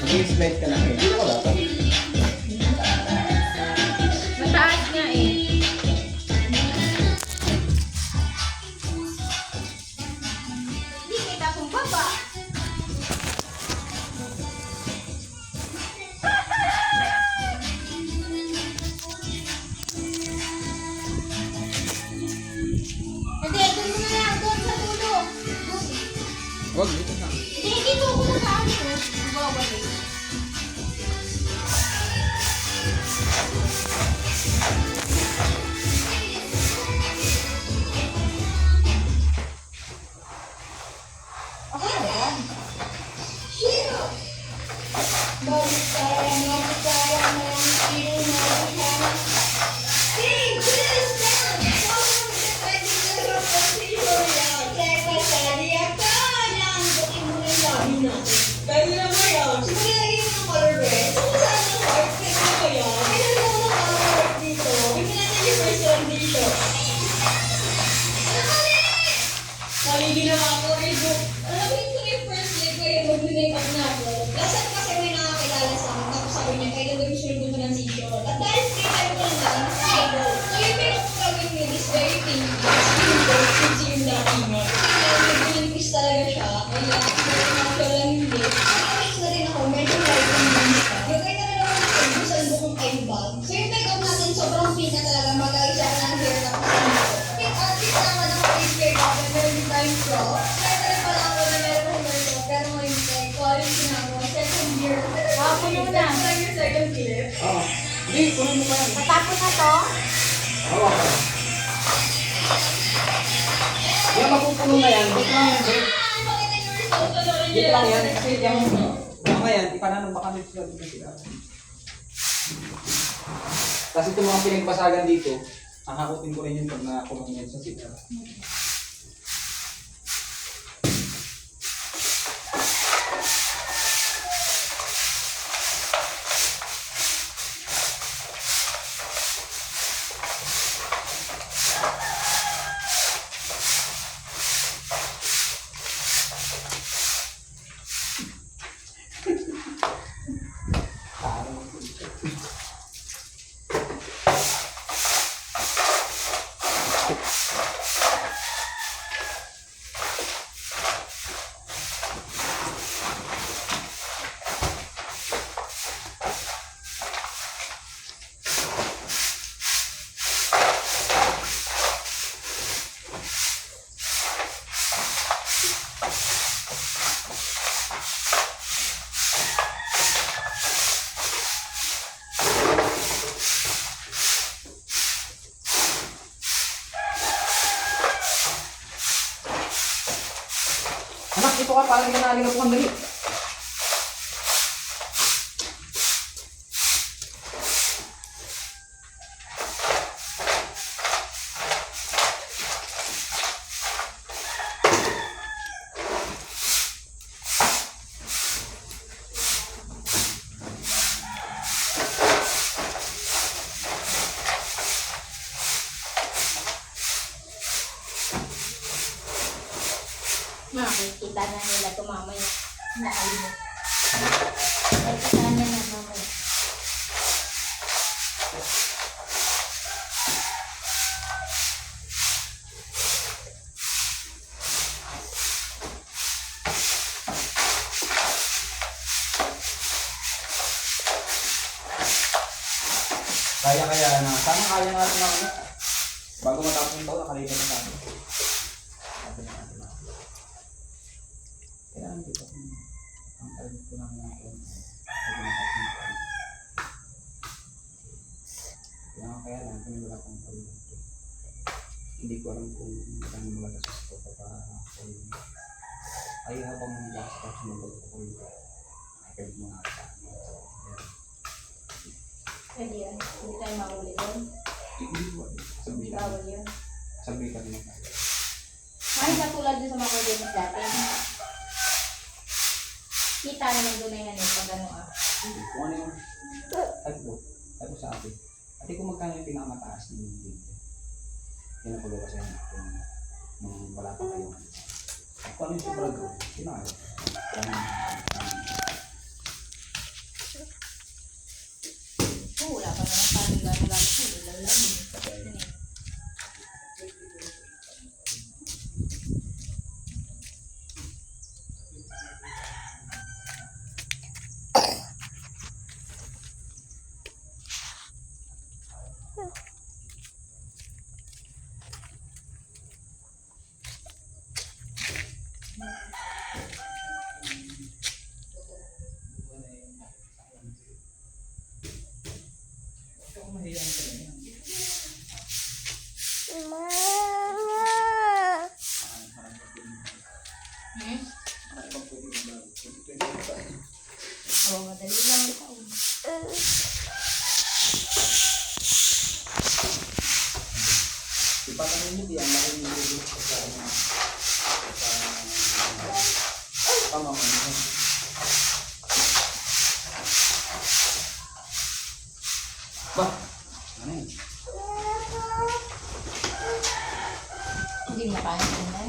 Slide ka na eh. Dito ka dapat. Mataas nga eh. Hindi kita kung baba. Hindi, doon mo na lang. Doon sa dulo. Huwag, dito na. Hindi, dito ko na sa ano. Bawal eh. Dahil na mo yan. Siguro lagi mo ng color red. So, saan ang heart? Kaya mo ba yan? Kaya mo ng heart dito. Hindi natin yung first one dito. Mali ginawa ko rin. Alam mo yung first leg ko yung mag-make up na ako. Lasan kasi may nakakilala sa akin. Tapos sabi niya, kailan daw yung sweldo mo ng seashore. At dahil kaya ko lang, idol. So yung make up ko gawin yun is very pink. Since yung datingan. Kaya nag-increase talaga siya. Kaya natural lang hindi. Nakakis na rin ako, medyo light yung linis ka. Lagay na rin ako ng sa bukong eye bag. So yung make up natin sobrang pink na talaga. Mag-aisa ka ng hair cap sa dito. Pink outfit naman ako is hair cap and meron din tayong straw. Kaya talaga pala ako na meron akong hair cap. Pero ngayon like, quality na ako. Second year. Puno na. Like your second clip. Oo. Hindi, kunin mo pa yan. Matapos na to. Oo. Yan, mapupuno na yan. Dito lang yan, babe. Pakita yung result. Panorin Dito lang yan. Kasi yung mga yan, ipananong baka may sila dito sila. Kasi itong mga pinagbasagan dito, nakakutin ko rin yun pag nakakulong yan sa sila. Anak, ito ka, parang ganaling ako ang dali. Makikita na nila ito mamaya. Naalimot. Nakikita na nila mamaya. Kaya na, sana kaya natin ako. Bago matapos yung taon, nakalimutan na natin. Sabi na natin ako. Kailangan dito ang target ko ng mga phone. Sabi na natin yung phone. Kaya lang, kung wala kong target. Hindi ko alam kung magkano malagas ito para phone. Ay habang mag-box tapos mag-phone ko. Ay pwede mo nga sa akin. Pwede yan. Hindi tayo mahuli doon. Hindi ko alam. Hindi bawal yun. Sabi ka naman tayo. Ay, katulad doon sa mga coordinates dati. Kita naman doon na yan eh, pag ano ah. Hindi ko ano yung tatlo sa atin. Ate kung magkano yung pinakamataas ng video. Yan ang pagawa sa inyo nung wala pa kayo. Kung ano yung sobrang gawin, pinakayo. naman sabi gano'n ko, ilaw lang yun. Ikaw mahirang ka rin. Hmm? Marami pang pwede yung bago. 2025. Oo, madali lang ang taon. Ipatanin mo diyan, laki yung nilulog ko sa pamamahan. Ba? Ano yun? Hindi mo kaya yun na.